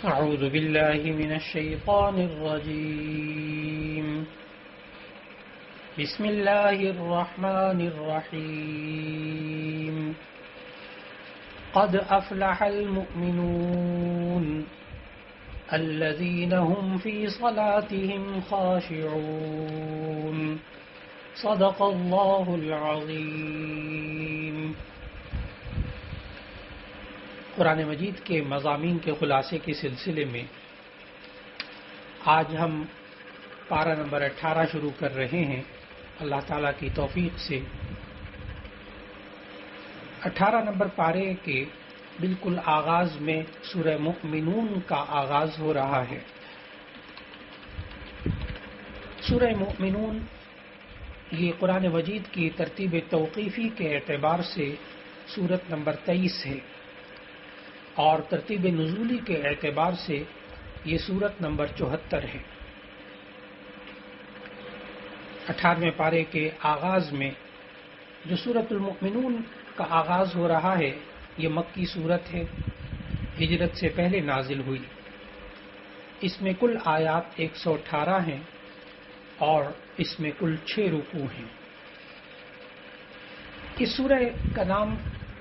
أعوذ بالله من الشيطان الرجيم بسم الله الرحمن الرحيم قد أفلح المؤمنون الذين هم في صلاتهم خاشعون صدق الله العظيم۔ قرآن مجید کے مضامین کے خلاصے کے سلسلے میں آج ہم پارہ نمبر 18 شروع کر رہے ہیں اللہ تعالیٰ کی توفیق سے۔ 18 نمبر پارے کے بالکل آغاز میں سورہ مؤمنون کا آغاز ہو رہا ہے۔ سورہ مؤمنون یہ قرآن مجید کی ترتیب توقیفی کے اعتبار سے سورت نمبر 23 ہے اور ترتیب نزولی کے اعتبار سے یہ سورت نمبر 74 ہے۔ 18ویں پارے کے آغاز میں جو سورت المؤمنون کا آغاز ہو رہا ہے یہ مکی سورت ہے، ہجرت سے پہلے نازل ہوئی۔ اس میں کل آیات 118 ہیں اور اس میں کل 6 رکوع ہیں۔ اس سورہ کا نام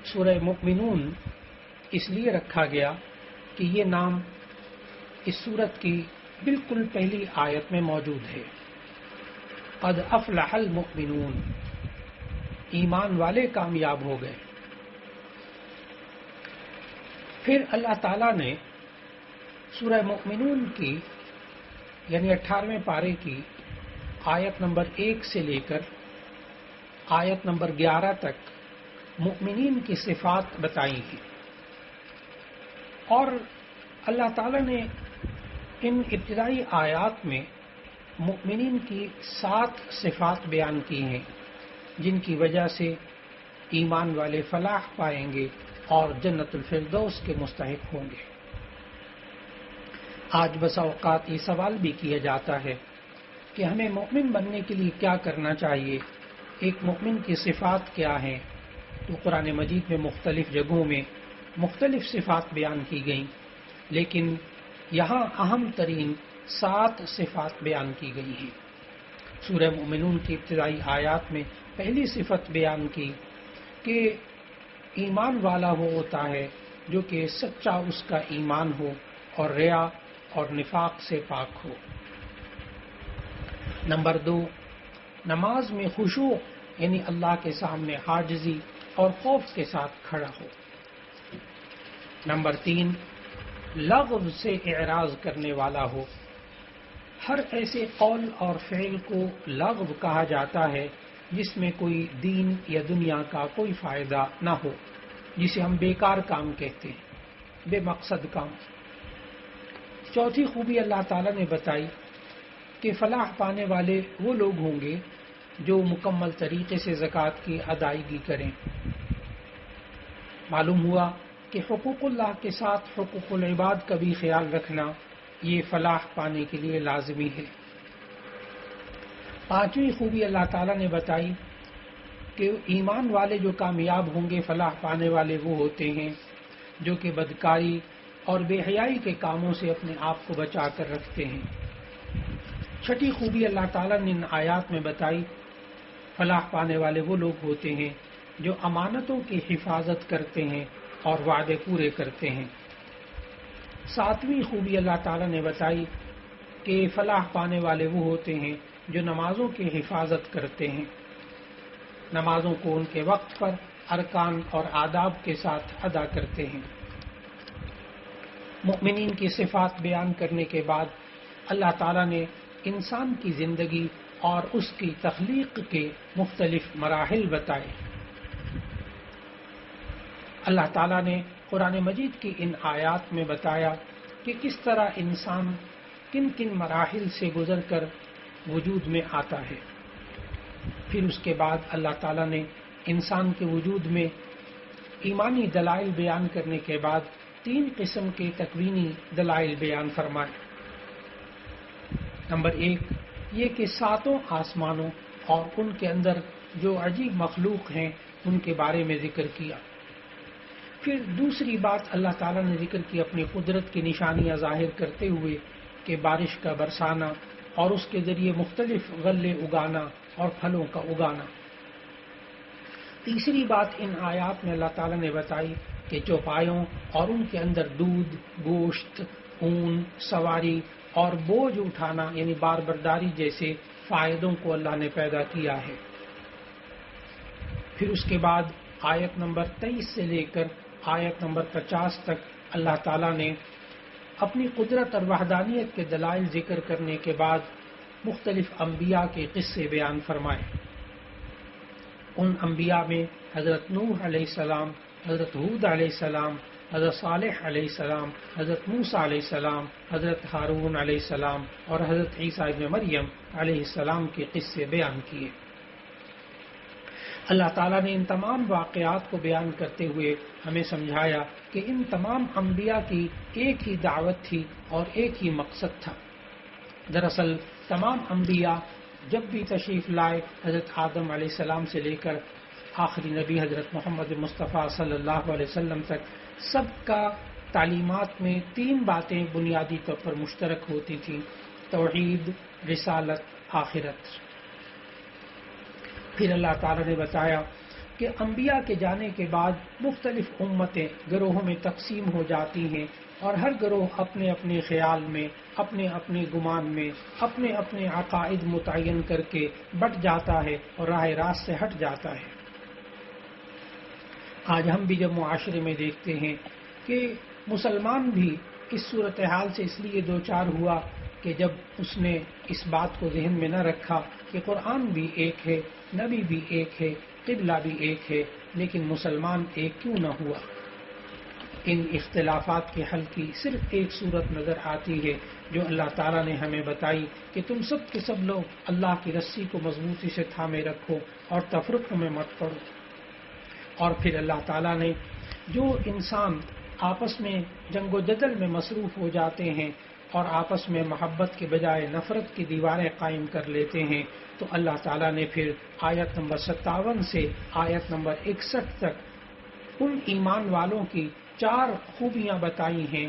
سورہ مؤمنون اس لیے رکھا گیا کہ یہ نام اس سورت کی بالکل پہلی آیت میں موجود ہے۔ قد افلح المؤمنون، ایمان والے کامیاب ہو گئے۔ پھر اللہ تعالیٰ نے سورہ مؤمنون کی یعنی 18ویں پارے کی آیت نمبر 1 سے لے کر آیت نمبر 11 تک مؤمنین کی صفات بتائی ہیں، اور اللہ تعالیٰ نے ان ابتدائی آیات میں مؤمنین کی 7 صفات بیان کی ہیں جن کی وجہ سے ایمان والے فلاح پائیں گے اور جنت الفردوس کے مستحق ہوں گے۔ آج بسا اوقات یہ سوال بھی کیا جاتا ہے کہ ہمیں مومن بننے کے لیے کیا کرنا چاہیے، ایک مومن کی صفات کیا ہیں؟ تو قرآن مجید میں مختلف جگہوں میں مختلف صفات بیان کی گئیں، لیکن یہاں اہم ترین 7 صفات بیان کی گئی ہیں۔ سورہ مومنون کی ابتدائی آیات میں پہلی صفت بیان کی کہ ایمان والا وہ ہوتا ہے جو کہ سچا اس کا ایمان ہو اور ریا اور نفاق سے پاک ہو۔ نمبر 2، نماز میں خشوع یعنی اللہ کے سامنے عاجزی اور خوف کے ساتھ کھڑا ہو۔ نمبر 3، لغو سے اعراض کرنے والا ہو۔ ہر ایسے قول اور فعل کو لغو کہا جاتا ہے جس میں کوئی دین یا دنیا کا کوئی فائدہ نہ ہو، جسے ہم بیکار کام کہتے ہیں، بے مقصد کام۔ چوتھی خوبی اللہ تعالیٰ نے بتائی کہ فلاح پانے والے وہ لوگ ہوں گے جو مکمل طریقے سے زکوٰۃ کی ادائیگی کریں۔ معلوم ہوا کہ حقوق اللہ کے ساتھ حقوق العباد کا بھی خیال رکھنا یہ فلاح پانے کے لیے لازمی ہے۔ پانچویں خوبی اللہ تعالیٰ نے بتائی کہ ایمان والے جو کامیاب ہوں گے، فلاح پانے والے وہ ہوتے ہیں جو کہ بدکاری اور بے حیائی کے کاموں سے اپنے آپ کو بچا کر رکھتے ہیں۔ چھٹی خوبی اللہ تعالیٰ نے ان آیات میں بتائی، فلاح پانے والے وہ لوگ ہوتے ہیں جو امانتوں کی حفاظت کرتے ہیں اور وعدے پورے کرتے ہیں۔ ساتویں خوبی اللہ تعالیٰ نے بتائی کہ فلاح پانے والے وہ ہوتے ہیں جو نمازوں کی حفاظت کرتے ہیں، نمازوں کو ان کے وقت پر ارکان اور آداب کے ساتھ ادا کرتے ہیں۔ مؤمنین کی صفات بیان کرنے کے بعد اللہ تعالیٰ نے انسان کی زندگی اور اس کی تخلیق کے مختلف مراحل بتائے۔ اللہ تعالیٰ نے قرآن مجید کی ان آیات میں بتایا کہ کس طرح انسان کن کن مراحل سے گزر کر وجود میں آتا ہے۔ پھر اس کے بعد اللہ تعالیٰ نے انسان کے وجود میں ایمانی دلائل بیان کرنے کے بعد 3 قسم کے تکوینی دلائل بیان فرمائے۔ نمبر 1 یہ کہ 7 آسمانوں اور ان کے اندر جو عجیب مخلوق ہیں ان کے بارے میں ذکر کیا۔ پھر دوسری بات اللہ تعالیٰ نے ذکر کی اپنی قدرت کی نشانیاں ظاہر کرتے ہوئے کہ بارش کا برسانا اور اس کے ذریعے مختلف غلے اگانا اور پھلوں کا اگانا۔ تیسری بات ان آیات میں اللہ تعالیٰ نے بتائی کہ چوپایوں اور ان کے اندر دودھ، گوشت، اون، سواری اور بوجھ اٹھانا یعنی بار برداری جیسے فائدوں کو اللہ نے پیدا کیا ہے۔ پھر اس کے بعد آیت نمبر 23 سے لے کر آیت نمبر 50 تک اللہ تعالیٰ نے اپنی قدرت اور وحدانیت کے دلائل ذکر کرنے کے بعد مختلف انبیاء کے قصے بیان فرمائے۔ ان انبیاء میں حضرت نوح علیہ السلام، حضرت ہود علیہ السلام، حضرت صالح علیہ السلام، حضرت موسیٰ علیہ السلام، حضرت ہارون علیہ السلام اور حضرت عیسیٰ ابن مریم علیہ السلام کے قصے بیان کیے۔ اللہ تعالیٰ نے ان تمام واقعات کو بیان کرتے ہوئے ہمیں سمجھایا کہ ان تمام انبیاء کی ایک ہی دعوت تھی اور ایک ہی مقصد تھا۔ دراصل تمام انبیاء جب بھی تشریف لائے حضرت آدم علیہ السلام سے لے کر آخری نبی حضرت محمد مصطفیٰ صلی اللہ علیہ وسلم تک سب کا تعلیمات میں 3 باتیں بنیادی طور پر مشترک ہوتی تھیں: توحید، رسالت، آخرت۔ پھر اللہ تعالیٰ نے بتایا کہ انبیاء کے جانے کے بعد مختلف امتیں گروہوں میں تقسیم ہو جاتی ہیں اور ہر گروہ اپنے اپنے خیال میں، اپنے اپنے گمان میں، اپنے اپنے عقائد متعین کر کے بٹ جاتا ہے اور راہ راست سے ہٹ جاتا ہے۔ آج ہم بھی جب معاشرے میں دیکھتے ہیں کہ مسلمان بھی اس صورتحال سے اس لیے دوچار ہوا کہ جب اس نے اس بات کو ذہن میں نہ رکھا کہ قرآن بھی ایک ہے، نبی بھی ایک ہے، قبلہ بھی ایک ہے، لیکن مسلمان ایک کیوں نہ ہوا۔ ان اختلافات کے حل کی صرف ایک صورت نظر آتی ہے جو اللہ تعالیٰ نے ہمیں بتائی کہ تم سب کے سب لوگ اللہ کی رسی کو مضبوطی سے تھامے رکھو اور تفرقوں میں مت پڑو۔ اور پھر اللہ تعالیٰ نے جو انسان آپس میں جنگ و جدل میں مصروف ہو جاتے ہیں اور آپس میں محبت کے بجائے نفرت کی دیواریں قائم کر لیتے ہیں، تو اللہ تعالیٰ نے پھر آیت نمبر 57 سے آیت نمبر 61 تک ان ایمان والوں کی 4 خوبیاں بتائی ہیں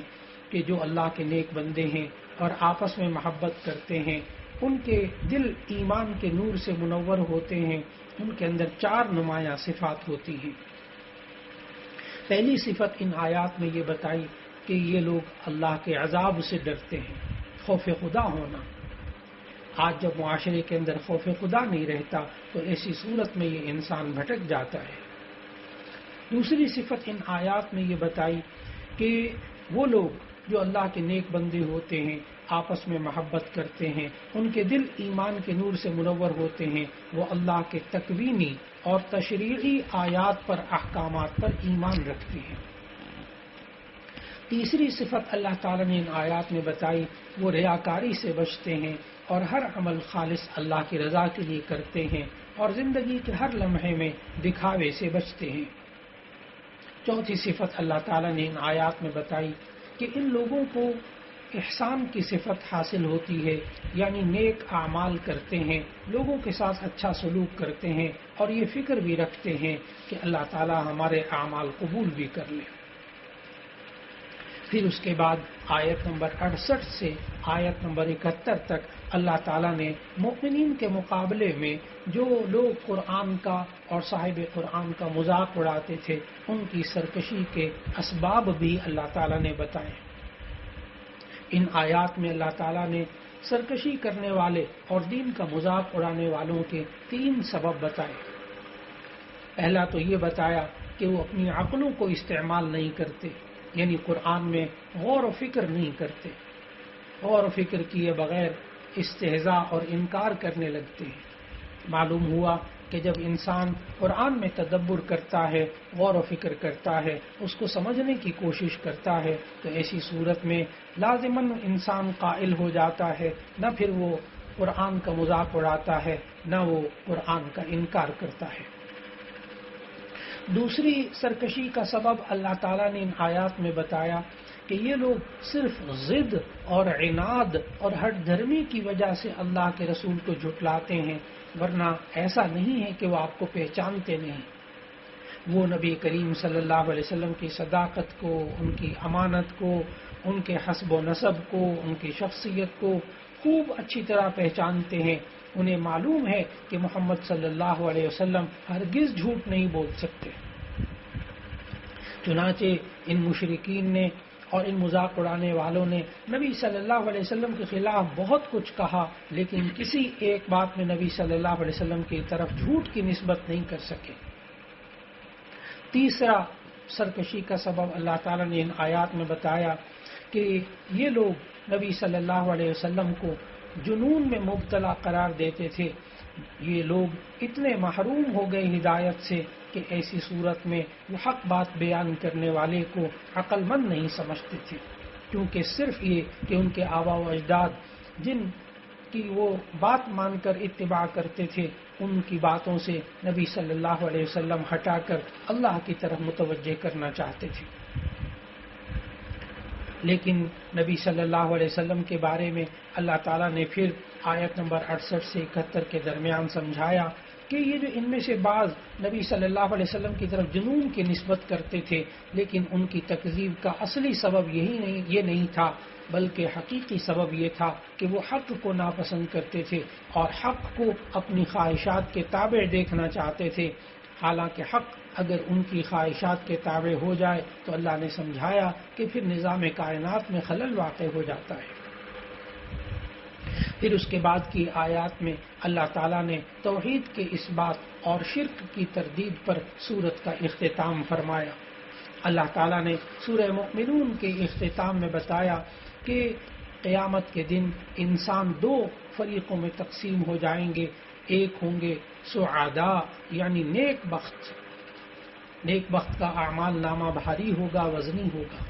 کہ جو اللہ کے نیک بندے ہیں اور آپس میں محبت کرتے ہیں، ان کے دل ایمان کے نور سے منور ہوتے ہیں، ان کے اندر 4 نمایاں صفات ہوتی ہیں۔ پہلی صفت ان آیات میں یہ بتائی کہ یہ لوگ اللہ کے عذاب سے ڈرتے ہیں، خوف خدا ہونا۔ آج جب معاشرے کے اندر خوف خدا نہیں رہتا تو ایسی صورت میں یہ انسان بھٹک جاتا ہے۔ دوسری صفت ان آیات میں یہ بتائی کہ وہ لوگ جو اللہ کے نیک بندے ہوتے ہیں، آپس میں محبت کرتے ہیں، ان کے دل ایمان کے نور سے منور ہوتے ہیں، وہ اللہ کے تکوینی اور تشریعی آیات پر، احکامات پر ایمان رکھتے ہیں۔ تیسری صفت اللہ تعالیٰ نے ان آیات میں بتائی، وہ ریاکاری سے بچتے ہیں اور ہر عمل خالص اللہ کی رضا کے لیے کرتے ہیں اور زندگی کے ہر لمحے میں دکھاوے سے بچتے ہیں۔ چوتھی صفت اللہ تعالیٰ نے ان آیات میں بتائی کہ ان لوگوں کو احسان کی صفت حاصل ہوتی ہے، یعنی نیک اعمال کرتے ہیں، لوگوں کے ساتھ اچھا سلوک کرتے ہیں اور یہ فکر بھی رکھتے ہیں کہ اللہ تعالیٰ ہمارے اعمال قبول بھی کر لے۔ پھر اس کے بعد آیت نمبر 68 سے آیت نمبر 71 تک اللہ تعالیٰ نے مؤمنین کے مقابلے میں جو لوگ قرآن کا اور صاحب قرآن کا مذاق اڑاتے تھے ان کی سرکشی کے اسباب بھی اللہ تعالیٰ نے بتائے۔ ان آیات میں اللہ تعالیٰ نے سرکشی کرنے والے اور دین کا مذاق اڑانے والوں کے 3 سبب بتائے۔ پہلا تو یہ بتایا کہ وہ اپنی عقلوں کو استعمال نہیں کرتے، یعنی قرآن میں غور و فکر نہیں کرتے، غور و فکر کیے بغیر استہزاء اور انکار کرنے لگتے ہیں۔ معلوم ہوا کہ جب انسان قرآن میں تدبر کرتا ہے، غور و فکر کرتا ہے، اس کو سمجھنے کی کوشش کرتا ہے، تو ایسی صورت میں لازماً انسان قائل ہو جاتا ہے، نہ پھر وہ قرآن کا مذاق اڑاتا ہے، نہ وہ قرآن کا انکار کرتا ہے۔ دوسری سرکشی کا سبب اللہ تعالیٰ نے ان آیات میں بتایا کہ یہ لوگ صرف ضد اور عناد اور ہٹ دھرمی کی وجہ سے اللہ کے رسول کو جھٹلاتے ہیں، ورنہ ایسا نہیں ہے کہ وہ آپ کو پہچانتے نہیں۔ وہ نبی کریم صلی اللہ علیہ وسلم کی صداقت کو، ان کی امانت کو، ان کے حسب و نسب کو، ان کی شخصیت کو خوب اچھی طرح پہچانتے ہیں. انہیں معلوم ہے کہ محمد صلی اللہ علیہ وسلم ہرگز جھوٹ نہیں بول سکتے. چنانچہ ان مشرکین نے اور ان مذاق اڑانے والوں نے نبی صلی اللہ علیہ وسلم کے خلاف بہت کچھ کہا، لیکن کسی ایک بات میں نبی صلی اللہ علیہ وسلم کی طرف جھوٹ کی نسبت نہیں کر سکے. تیسرا سرکشی کا سبب اللہ تعالیٰ نے ان آیات میں بتایا کہ یہ لوگ نبی صلی اللہ علیہ وسلم کو جنون میں مبتلا قرار دیتے تھے. یہ لوگ اتنے محروم ہو گئے ہدایت سے کہ ایسی صورت میں وہ حق بات بیان کرنے والے کو عقل مند نہیں سمجھتے تھے، کیونکہ صرف یہ کہ ان کے آباء و اجداد جن کی وہ بات مان کر اتباع کرتے تھے، ان کی باتوں سے نبی صلی اللہ علیہ وسلم ہٹا کر اللہ کی طرف متوجہ کرنا چاہتے تھے. لیکن نبی صلی اللہ علیہ وسلم کے بارے میں اللہ تعالیٰ نے پھر آیت نمبر 68 سے 71 کے درمیان سمجھایا کہ یہ جو ان میں سے بعض نبی صلی اللہ علیہ وسلم کی طرف جنون کی نسبت کرتے تھے، لیکن ان کی تکذیب کا اصلی سبب یہ نہیں تھا، بلکہ حقیقی سبب یہ تھا کہ وہ حق کو ناپسند کرتے تھے اور حق کو اپنی خواہشات کے تابع دیکھنا چاہتے تھے. حالانکہ حق اگر ان کی خواہشات کے تابع ہو جائے تو اللہ نے سمجھایا کہ پھر نظام کائنات میں خلل واقع ہو جاتا ہے. پھر اس کے بعد کی آیات میں اللہ تعالیٰ نے توحید کے اس بات اور شرک کی تردید پر سورت کا اختتام فرمایا. اللہ تعالیٰ نے سورہ مؤمنون کے اختتام میں بتایا کہ قیامت کے دن انسان دو فریقوں میں تقسیم ہو جائیں گے. ایک ہوں گے سعداء یعنی نیک بخت کا اعمال نامہ بھاری ہوگا، وزنی ہوگا،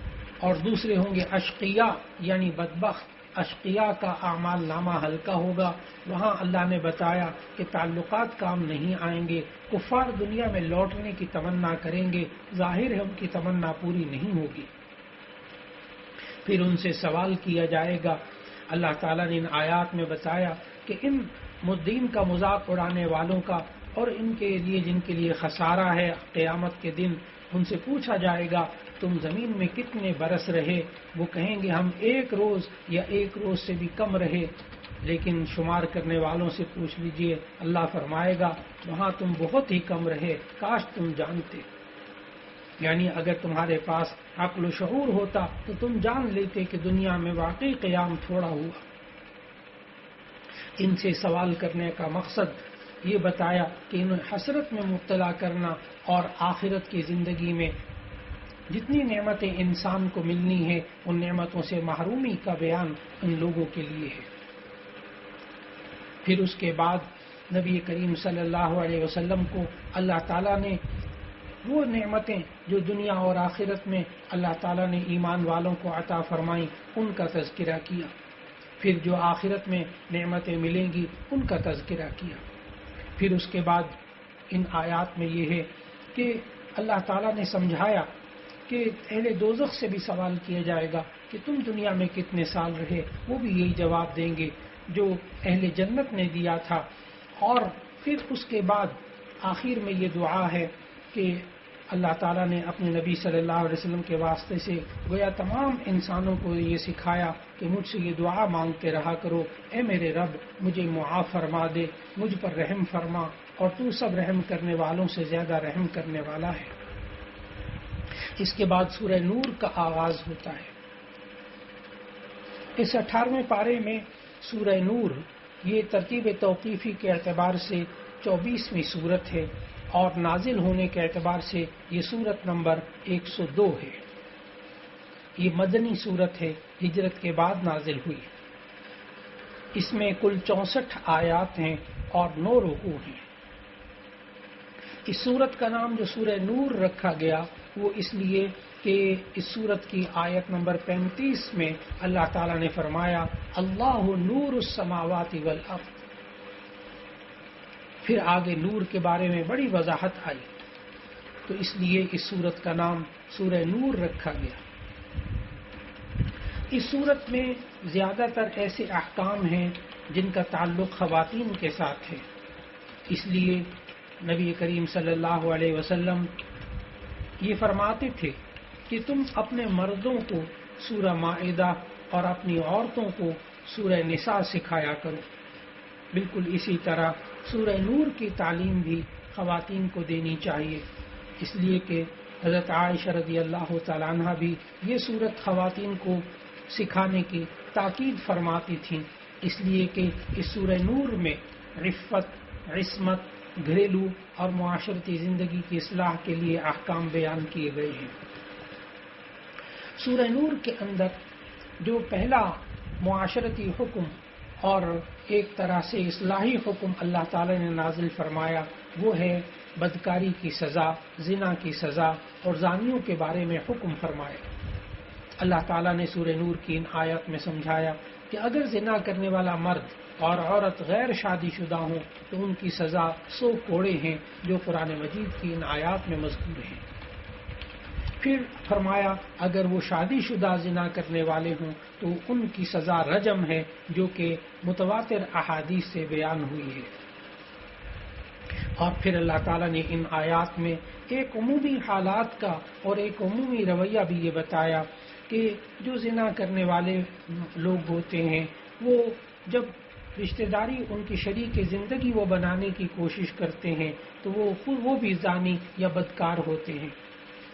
اور دوسرے ہوں گے اشقیاء یعنی بدبخت. اشقیاء کا اعمال نامہ ہلکا ہوگا. وہاں اللہ نے بتایا کہ تعلقات کام نہیں آئیں گے. کفار دنیا میں لوٹنے کی تمنا کریں گے، ظاہر ہے ان کی تمنا پوری نہیں ہوگی. پھر ان سے سوال کیا جائے گا. اللہ تعالیٰ نے ان آیات میں بتایا کہ ان مدین کا مذاق اڑانے والوں کا اور ان کے لیے جن کے لیے خسارہ ہے قیامت کے دن، ان سے پوچھا جائے گا تم زمین میں کتنے برس رہے؟ وہ کہیں گے ہم 1 روز یا 1 روز سے بھی کم رہے. لیکن شمار کرنے والوں سے پوچھ لیجئے، اللہ فرمائے گا وہاں تم بہت ہی کم رہے، کاش تم جانتے. یعنی اگر تمہارے پاس عقل و شعور ہوتا تو تم جان لیتے کہ دنیا میں واقعی قیام تھوڑا ہوا. ان سے سوال کرنے کا مقصد یہ بتایا کہ انہیں حسرت میں مبتلا کرنا اور آخرت کی زندگی میں جتنی نعمتیں انسان کو ملنی ہے ان نعمتوں سے محرومی کا بیان ان لوگوں کے لیے ہے. پھر اس کے بعد نبی کریم صلی اللہ علیہ وسلم کو اللہ تعالیٰ نے وہ نعمتیں جو دنیا اور آخرت میں اللہ تعالیٰ نے ایمان والوں کو عطا فرمائیں ان کا تذکرہ کیا. پھر جو آخرت میں نعمتیں ملیں گی ان کا تذکرہ کیا. پھر اس کے بعد ان آیات میں یہ ہے کہ اللہ تعالیٰ نے سمجھایا کہ اہل دوزخ سے بھی سوال کیا جائے گا کہ تم دنیا میں کتنے سال رہے. وہ بھی یہی جواب دیں گے جو اہل جنت نے دیا تھا. اور پھر اس کے بعد آخر میں یہ دعا ہے کہ اللہ تعالیٰ نے اپنے نبی صلی اللہ علیہ وسلم کے واسطے سے گویا تمام انسانوں کو یہ سکھایا کہ مجھ سے یہ دعا مانگتے رہا کرو، اے میرے رب مجھے معاف فرما دے، مجھ پر رحم فرما، اور تو سب رحم کرنے والوں سے زیادہ رحم کرنے والا ہے. اس کے بعد سورہ نور کا آغاز ہوتا ہے. اس 18ویں پارے میں سورہ نور یہ ترتیب توقیفی کے اعتبار سے 24ویں سورت ہے اور نازل ہونے کے اعتبار سے یہ سورت نمبر 102 ہے. یہ مدنی سورت ہے، ہجرت کے بعد نازل ہوئی. اس میں کل 64 آیات ہیں اور 9 رکوع ہیں. اس سورت کا نام جو سورہ نور رکھا گیا وہ اس لیے کہ اس سورت کی آیت نمبر 35 میں اللہ تعالیٰ نے فرمایا اللہ نور السماوات والارض. پھر آگے نور کے بارے میں بڑی وضاحت آئی تو اس لیے اس سورت کا نام سورہ نور رکھا گیا. اس سورت میں زیادہ تر ایسے احکام ہیں جن کا تعلق خواتین کے ساتھ ہے. اس لیے نبی کریم صلی اللہ علیہ وسلم یہ فرماتے تھے کہ تم اپنے مردوں کو سورہ مائدہ اور اپنی عورتوں کو سورہ نساء سکھایا کرو. بالکل اسی طرح سورہ نور کی تعلیم بھی خواتین کو دینی چاہیے، اس لیے کہ حضرت عائشہ رضی اللہ تعالیٰ عنہ بھی یہ صورت خواتین کو سکھانے کی تاکید فرماتی تھیں، اس لیے کہ اس سورہ نور میں عفت، عصمت، گھریلو اور معاشرتی زندگی کی اصلاح کے لیے احکام بیان کیے گئے ہیں. سورہ نور کے اندر جو پہلا معاشرتی حکم اور ایک طرح سے اصلاحی حکم اللہ تعالی نے نازل فرمایا وہ ہے بدکاری کی سزا، زنا کی سزا اور زانیوں کے بارے میں حکم فرمایا. اللہ تعالیٰ نے سورہ نور کی ان آیات میں سمجھایا کہ اگر زنا کرنے والا مرد اور عورت غیر شادی شدہ ہوں تو ان کی سزا 100 کوڑے ہیں جو قرآن مجید کی ان آیات میں مذکور ہیں. پھر فرمایا اگر وہ شادی شدہ زنا کرنے والے ہوں تو ان کی سزا رجم ہے جو کہ متواتر احادیث سے بیان ہوئی ہے. اور پھر اللہ تعالیٰ نے ان آیات میں ایک عمومی حالات کا اور ایک عمومی رویہ بھی یہ بتایا کہ جو زنا کرنے والے لوگ ہوتے ہیں وہ جب رشتہ داری ان کی شریک زندگی وہ بنانے کی کوشش کرتے ہیں تو وہ بھی زانی یا بدکار ہوتے ہیں.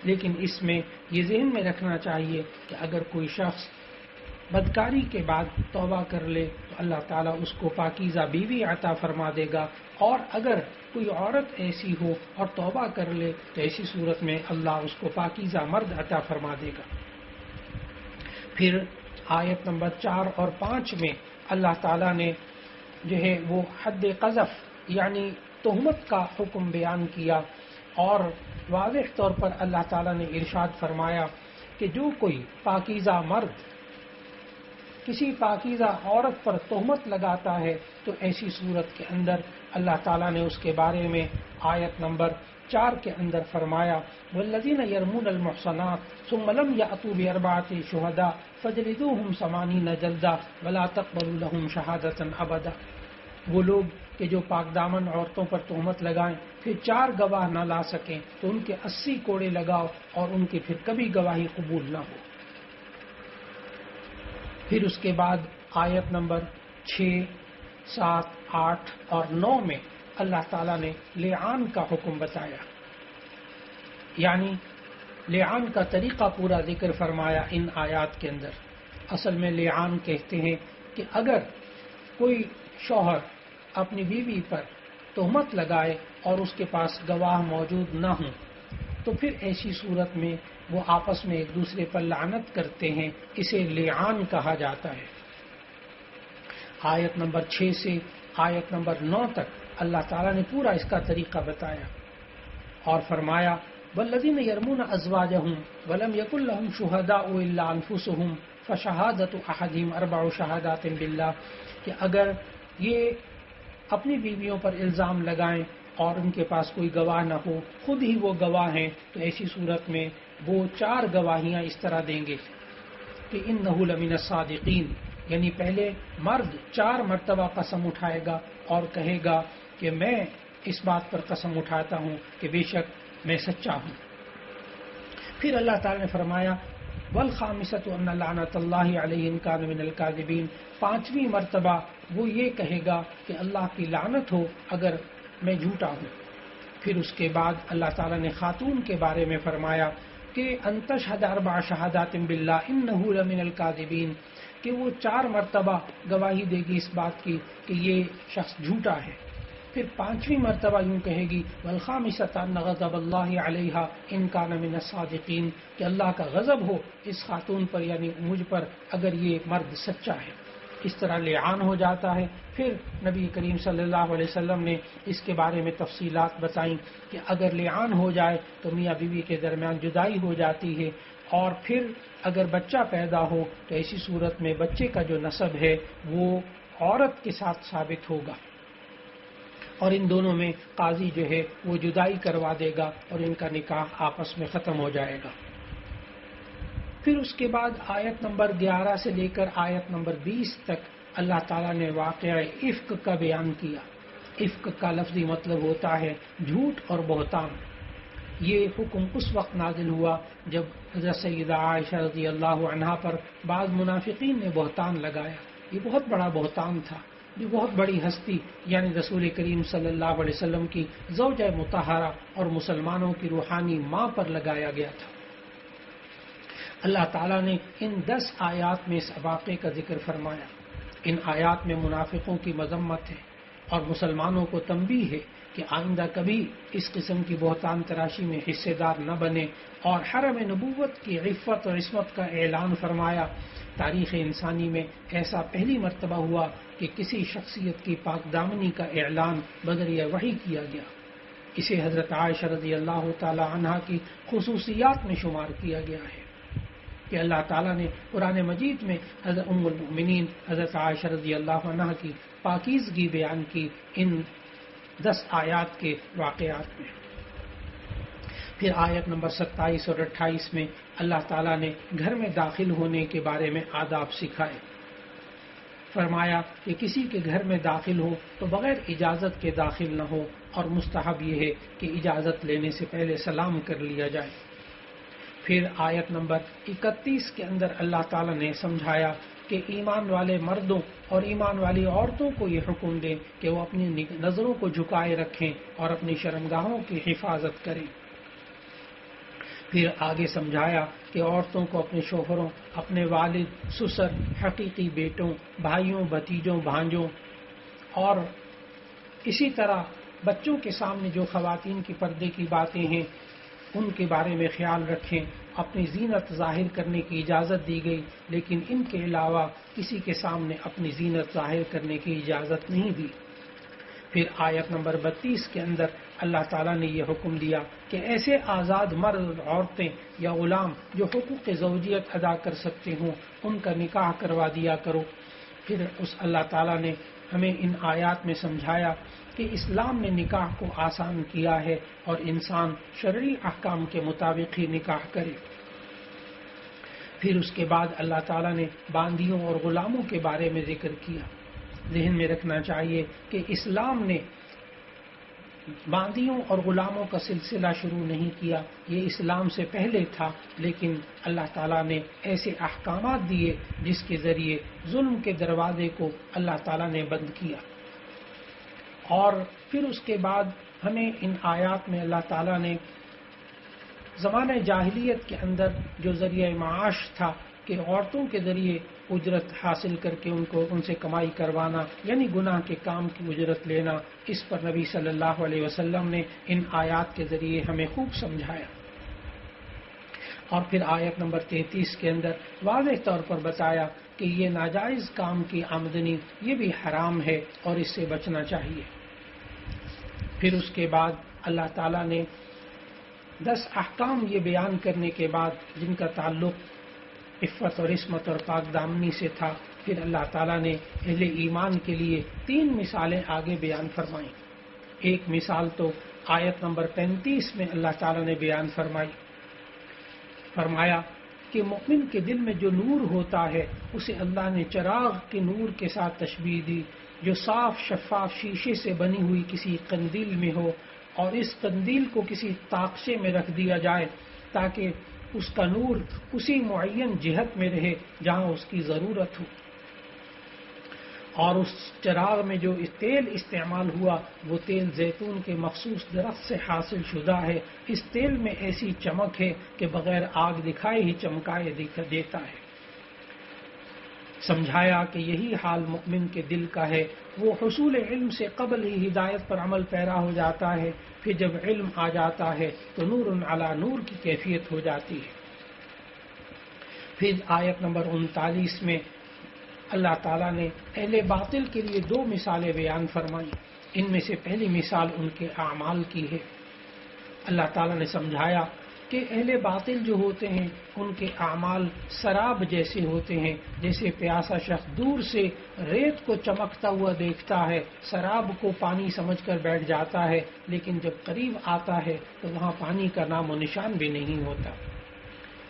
لیکن اس میں یہ ذہن میں رکھنا چاہیے کہ اگر کوئی شخص بدکاری کے بعد توبہ کر لے تو اللہ تعالیٰ اس کو پاکیزہ بیوی عطا فرما دے گا، اور اگر کوئی عورت ایسی ہو اور توبہ کر لے تو ایسی صورت میں اللہ اس کو پاکیزہ مرد عطا فرما دے گا. پھر آیت نمبر 4 اور 5 میں اللہ تعالیٰ نے جو ہے وہ حد قذف یعنی تہمت کا حکم بیان کیا، اور واضح طور پر اللہ تعالیٰ نے ارشاد فرمایا کہ جو کوئی پاکیزہ مرد کسی پاکیزہ عورت پر تہمت لگاتا ہے تو ایسی صورت کے اندر اللہ تعالیٰ نے اس کے بارے میں آیت نمبر 4 کے اندر فرمایا والذین یرمون المحصنات ثم لم یأتوا بأربعة شہداء فاجلدوہم 80 جلدہ ولا تقبلوا لہم شہادۃ ابدا. وہ لوگ کہ جو پاک دامن عورتوں پر تہمت لگائیں پھر 4 گواہ نہ لا سکیں تو ان کے 80 کوڑے لگاؤ اور ان کی پھر کبھی گواہی قبول نہ ہو. پھر اس کے بعد آیت نمبر 6، 7، 8 اور 9 میں اللہ تعالیٰ نے لعان کا حکم بتایا، یعنی لعان کا طریقہ پورا ذکر فرمایا ان آیات کے اندر. اصل میں لعان کہتے ہیں کہ اگر کوئی شوہر اپنی بیوی پر تہمت لگائے اور اس کے پاس گواہ موجود نہ ہوں تو پھر ایسی صورت میں وہ آپس میں ایک دوسرے پر لعنت کرتے ہیں، اسے لعان کہا جاتا ہے. آیت نمبر 6 سے آیت نمبر 9 تک اللہ تعالیٰ نے پورا اس کا طریقہ بتایا اور فرمایا والذین یرمون ازواجہم ولم یکن لہم شہداء الا انفسہم فشہادۃ احدہم 4 شہادات باللہ، کہ اگر یہ اپنی بیویوں پر الزام لگائیں اور ان کے پاس کوئی گواہ نہ ہو، خود ہی وہ گواہ ہیں، تو ایسی صورت میں وہ 4 گواہیاں اس طرح دیں گے کہ انہ لمن الصادقین، یعنی پہلے مرد 4 مرتبہ قسم اٹھائے گا اور کہے گا کہ میں اس بات پر قسم اٹھاتا ہوں کہ بے شک میں سچا ہوں. پھر اللہ تعالی نے فرمایا والخامسۃ ان لعنۃ اللہ علیہ ان کان من الکاذبین، 5ویں مرتبہ وہ یہ کہے گا کہ اللہ کی لعنت ہو اگر میں جھوٹا ہوں. پھر اس کے بعد اللہ تعالیٰ نے خاتون کے بارے میں فرمایا کہ ان تشہد 4 شہادات باللہ انہ لمن الکاذبین، کہ وہ 4 مرتبہ گواہی دے گی اس بات کی کہ یہ شخص جھوٹا ہے. پھر 5ویں مرتبہ یوں کہے گی والخامسۃ ان غضب اللہ علیہا ان کان من الصادقین، کہ اللہ کا غضب ہو اس خاتون پر یعنی مجھ پر اگر یہ مرد سچا ہے. اس طرح لعان ہو جاتا ہے. پھر نبی کریم صلی اللہ علیہ وسلم نے اس کے بارے میں تفصیلات بتائیں کہ اگر لعان ہو جائے تو میاں بیوی کے درمیان جدائی ہو جاتی ہے، اور پھر اگر بچہ پیدا ہو تو ایسی صورت میں بچے کا جو نسب ہے وہ عورت کے ساتھ ثابت ہوگا، اور ان دونوں میں قاضی جو ہے وہ جدائی کروا دے گا اور ان کا نکاح آپس میں ختم ہو جائے گا. پھر اس کے بعد آیت نمبر 11 سے لے کر آیت نمبر 20 تک اللہ تعالیٰ نے واقعہ افک کا بیان کیا. افک کا لفظی مطلب ہوتا ہے جھوٹ اور بہتان، یہ حکم اس وقت نازل ہوا جب حضرت سیدہ عائشہ رضی اللہ عنہا پر بعض منافقین نے بہتان لگایا. یہ بہت بڑا بہتان تھا. یہ بہت بڑی ہستی یعنی رسول کریم صلی اللہ علیہ وسلم کی زوجہ مطہرہ اور مسلمانوں کی روحانی ماں پر لگایا گیا تھا. اللہ تعالیٰ نے ان 10 آیات میں اس واقعے کا ذکر فرمایا. ان آیات میں منافقوں کی مذمت ہے اور مسلمانوں کو تنبیہ ہے کہ آئندہ کبھی اس قسم کی بہتان تراشی میں حصے دار نہ بنے، اور حرم نبوت کی عفت اور عصمت کا اعلان فرمایا. تاریخ انسانی میں ایسا پہلی مرتبہ ہوا کہ کسی شخصیت کی پاک دامنی کا اعلان بذریعہ وحی کیا گیا. اسے حضرت عائشہ رضی اللہ تعالی عنہا کی خصوصیات میں شمار کیا گیا ہے کہ اللہ تعالیٰ نے قرآن مجید میں حضرت ام المؤمنین حضرت عائشہ رضی اللہ عنہا کی پاکیزگی بیان کی ان 10 آیات کے واقعات میں. پھر آیت نمبر 27 اور 28 میں اللہ تعالیٰ نے گھر میں داخل ہونے کے بارے میں آداب سکھائے. فرمایا کہ کسی کے گھر میں داخل ہو تو بغیر اجازت کے داخل نہ ہو، اور مستحب یہ ہے کہ اجازت لینے سے پہلے سلام کر لیا جائے. پھر آیت نمبر 31 کے اندر اللہ تعالیٰ نے سمجھایا کہ ایمان والے مردوں اور ایمان والی عورتوں کو یہ حکم دیں کہ وہ اپنی نظروں کو جھکائے رکھیں اور اپنی شرمگاہوں کی حفاظت کریں. پھر آگے سمجھایا کہ عورتوں کو اپنے شوہروں، اپنے والد، سسر، حقیقی بیٹوں، بھائیوں، بھتیجوں، بھانجوں اور اسی طرح بچوں کے سامنے جو خواتین کی پردے کی باتیں ہیں ان کے بارے میں خیال رکھیں. اپنی زینت ظاہر کرنے کی اجازت دی گئی، لیکن ان کے علاوہ کسی کے سامنے اپنی زینت ظاہر کرنے کی اجازت نہیں دی. پھر آیت نمبر 32 کے اندر اللہ تعالیٰ نے یہ حکم دیا کہ ایسے آزاد مرد، عورتیں یا غلام جو حقوق زوجیت ادا کر سکتے ہوں ان کا نکاح کروا دیا کرو. پھر اللہ تعالیٰ نے ہمیں ان آیات میں سمجھایا کہ اسلام نے نکاح کو آسان کیا ہے اور انسان شرعی احکام کے مطابق ہی نکاح کرے. پھر اس کے بعد اللہ تعالیٰ نے باندیوں اور غلاموں کے بارے میں ذکر کیا. ذہن میں رکھنا چاہیے کہ اسلام نے باندیوں اور غلاموں کا سلسلہ شروع نہیں کیا، یہ اسلام سے پہلے تھا، لیکن اللہ تعالیٰ نے ایسے احکامات دیے جس کے ذریعے ظلم کے دروازے کو اللہ تعالیٰ نے بند کیا. اور پھر اس کے بعد ہمیں ان آیات میں اللہ تعالیٰ نے زمانہ جاہلیت کے اندر جو ذریعہ معاش تھا کہ عورتوں کے ذریعے اجرت حاصل کر کے ان سے کمائی کروانا یعنی گناہ کے کام کی اجرت لینا، اس پر نبی صلی اللہ علیہ وسلم نے ان آیات کے ذریعے ہمیں خوب سمجھایا. اور پھر آیت نمبر 33 کے اندر واضح طور پر بتایا کہ یہ ناجائز کام کی آمدنی یہ بھی حرام ہے اور اس سے بچنا چاہیے. پھر اس کے بعد اللہ تعالیٰ نے 10 احکام یہ بیان کرنے کے بعد جن کا تعلق عفت اور عصمت اور پاک دامنی سے تھا، پھر اللہ تعالیٰ نے اہل ایمان کے لیے 3 مثالیں آگے بیان فرمائیں. ایک مثال تو آیت نمبر 35 میں اللہ تعالیٰ نے بیان فرمایا کہ مومن کے دل میں جو نور ہوتا ہے اسے اللہ نے چراغ کے نور کے ساتھ تشبیہ دی جو صاف شفاف شیشے سے بنی ہوئی کسی قندیل میں ہو، اور اس قندیل کو کسی طاقچے میں رکھ دیا جائے تاکہ اس کا نور اسی معین جہت میں رہے جہاں اس کی ضرورت ہو. اور اس چراغ میں جو تیل استعمال ہوا وہ تیل زیتون کے مخصوص درخت سے حاصل شدہ ہے. اس تیل میں ایسی چمک ہے کہ بغیر آگ دکھائے ہی چمکائے دیتا ہے. سمجھایا کہ یہی حال مؤمن کے دل کا ہے. وہ حصول علم سے قبل ہی ہدایت پر عمل پیرا ہو جاتا ہے، پھر جب علم آ جاتا ہے تو نور علی نور کی کیفیت ہو جاتی ہے. پھر آیت نمبر 39 میں اللہ تعالیٰ نے اہل باطل کے لیے 2 مثالیں بیان فرمائیں. ان میں سے پہلی مثال ان کے اعمال کی ہے. اللہ تعالیٰ نے سمجھایا کہ اہل باطل جو ہوتے ہیں ان کے اعمال سراب جیسے ہوتے ہیں. جیسے پیاسا شخص دور سے ریت کو چمکتا ہوا دیکھتا ہے، سراب کو پانی سمجھ کر بیٹھ جاتا ہے، لیکن جب قریب آتا ہے تو وہاں پانی کا نام و نشان بھی نہیں ہوتا.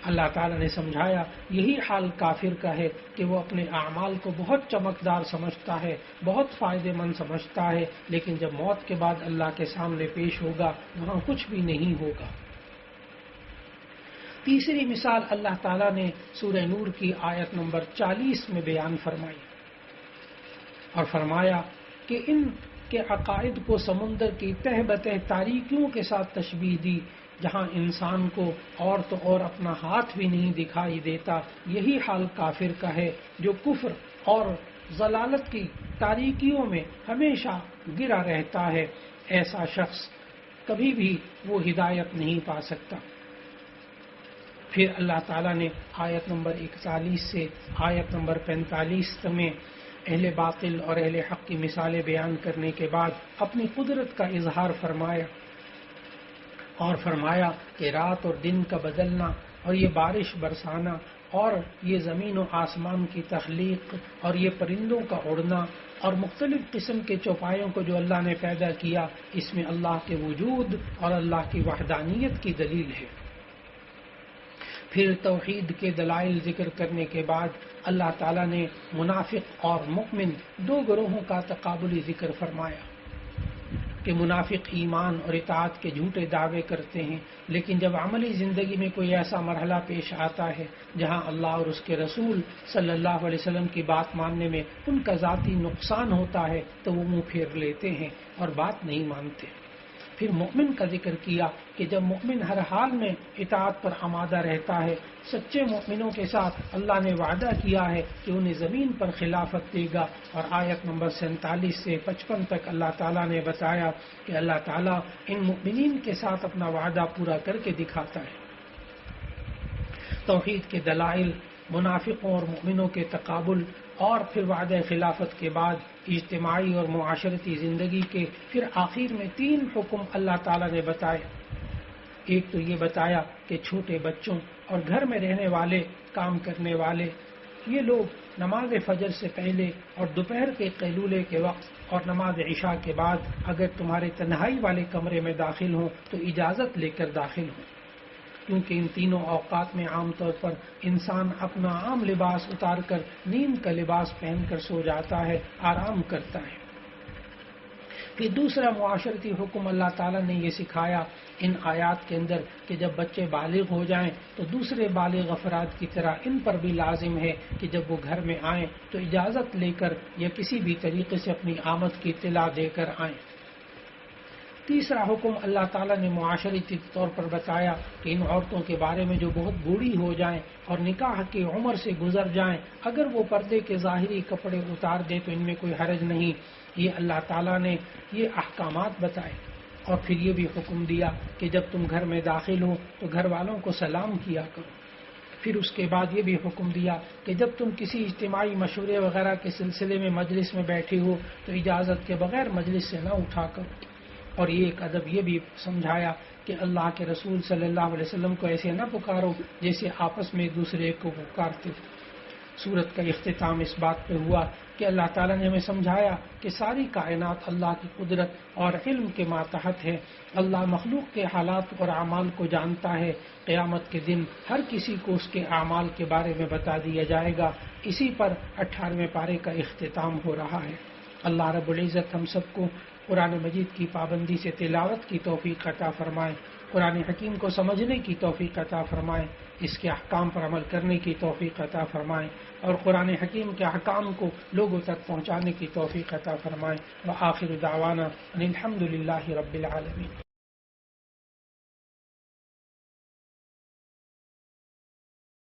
اللہ تعالیٰ نے سمجھایا یہی حال کافر کا ہے کہ وہ اپنے اعمال کو بہت چمکدار سمجھتا ہے، بہت فائدہ مند سمجھتا ہے، لیکن جب موت کے بعد اللہ کے سامنے پیش ہوگا وہاں کچھ بھی نہیں ہوگا. تیسری مثال اللہ تعالیٰ نے سورہ نور کی آیت نمبر 40 میں بیان فرمائی اور فرمایا کہ ان کے عقائد کو سمندر کی تہ بتہ تاریکیوں کے ساتھ تشبیہ دی، جہاں انسان کو اور تو اور اپنا ہاتھ بھی نہیں دکھائی دیتا۔ یہی حال کافر کا ہے جو کفر اور ضلالت کی تاریکیوں میں ہمیشہ گرا رہتا ہے۔ ایسا شخص کبھی بھی وہ ہدایت نہیں پا سکتا۔ پھر اللہ تعالیٰ نے آیت نمبر 41 سے آیت نمبر 45 میں اہل باطل اور اہل حق کی مثالیں بیان کرنے کے بعد اپنی قدرت کا اظہار فرمایا اور فرمایا کہ رات اور دن کا بدلنا اور یہ بارش برسانا اور یہ زمین و آسمان کی تخلیق اور یہ پرندوں کا اڑنا اور مختلف قسم کے چوپایوں کو جو اللہ نے پیدا کیا، اس میں اللہ کے وجود اور اللہ کی وحدانیت کی دلیل ہے۔ پھر توحید کے دلائل ذکر کرنے کے بعد اللہ تعالیٰ نے منافق اور مؤمن دو گروہوں کا تقابلی ذکر فرمایا کہ منافق ایمان اور اطاعت کے جھوٹے دعوے کرتے ہیں، لیکن جب عملی زندگی میں کوئی ایسا مرحلہ پیش آتا ہے جہاں اللہ اور اس کے رسول صلی اللہ علیہ وسلم کی بات ماننے میں ان کا ذاتی نقصان ہوتا ہے تو وہ منہ پھیر لیتے ہیں اور بات نہیں مانتے۔ پھر مومن کا ذکر کیا کہ جب مومن ہر حال میں اطاعت پر آمادہ رہتا ہے، سچے مومنوں کے ساتھ اللہ نے وعدہ کیا ہے کہ انہیں زمین پر خلافت دے گا، اور آیت نمبر 47 سے 55 تک اللہ تعالیٰ نے بتایا کہ اللہ تعالیٰ ان مومنین کے ساتھ اپنا وعدہ پورا کر کے دکھاتا ہے۔ توحید کے دلائل، منافقوں اور مومنوں کے تقابل، اور پھر وعدہ خلافت کے بعد اجتماعی اور معاشرتی زندگی کے پھر آخر میں 3 حکم اللہ تعالیٰ نے بتائے۔ ایک تو یہ بتایا کہ چھوٹے بچوں اور گھر میں رہنے والے کام کرنے والے یہ لوگ نماز فجر سے پہلے اور دوپہر کے قیلولے کے وقت اور نماز عشاء کے بعد اگر تمہارے تنہائی والے کمرے میں داخل ہوں تو اجازت لے کر داخل ہوں، کیونکہ ان تینوں اوقات میں عام طور پر انسان اپنا عام لباس اتار کر نیند کا لباس پہن کر سو جاتا ہے، آرام کرتا ہے۔ پھر دوسرا معاشرتی حکم اللہ تعالیٰ نے یہ سکھایا ان آیات کے اندر کہ جب بچے بالغ ہو جائیں تو دوسرے بالغ افراد کی طرح ان پر بھی لازم ہے کہ جب وہ گھر میں آئیں تو اجازت لے کر یا کسی بھی طریقے سے اپنی آمد کی اطلاع دے کر آئیں۔ تیسرا حکم اللہ تعالیٰ نے معاشرتی طور پر بتایا کہ ان عورتوں کے بارے میں جو بہت بوڑھی ہو جائیں اور نکاح کی عمر سے گزر جائیں، اگر وہ پردے کے ظاہری کپڑے اتار دے تو ان میں کوئی حرج نہیں۔ یہ اللہ تعالیٰ نے یہ احکامات بتائے، اور پھر یہ بھی حکم دیا کہ جب تم گھر میں داخل ہو تو گھر والوں کو سلام کیا کرو۔ پھر اس کے بعد یہ بھی حکم دیا کہ جب تم کسی اجتماعی مشورے وغیرہ کے سلسلے میں مجلس میں بیٹھے ہو تو اجازت کے بغیر مجلس سے نہ اٹھا کرو۔ اور یہ ایک ادب یہ بھی سمجھایا کہ اللہ کے رسول صلی اللہ علیہ وسلم کو ایسے نہ پکارو جیسے آپس میں ایک دوسرے کو پکارتے۔ سورت کا اختتام اس بات پہ ہوا کہ اللہ تعالیٰ نے ہمیں سمجھایا کہ ساری کائنات اللہ کی قدرت اور علم کے ماتحت ہے۔ اللہ مخلوق کے حالات اور اعمال کو جانتا ہے۔ قیامت کے دن ہر کسی کو اس کے اعمال کے بارے میں بتا دیا جائے گا۔ اسی پر 18ویں پارے کا اختتام ہو رہا ہے۔ اللہ رب العزت ہم سب کو قرآن مجید کی پابندی سے تلاوت کی توفیق عطا فرمائے، قرآن حکیم کو سمجھنے کی توفیق عطا فرمائے، اس کے احکام پر عمل کرنے کی توفیق عطا فرمائے، اور قرآن حکیم کے احکام کو لوگوں تک پہنچانے کی توفیق عطا فرمائے۔ وآخر دعوانا ان الحمد للہ رب العالمین۔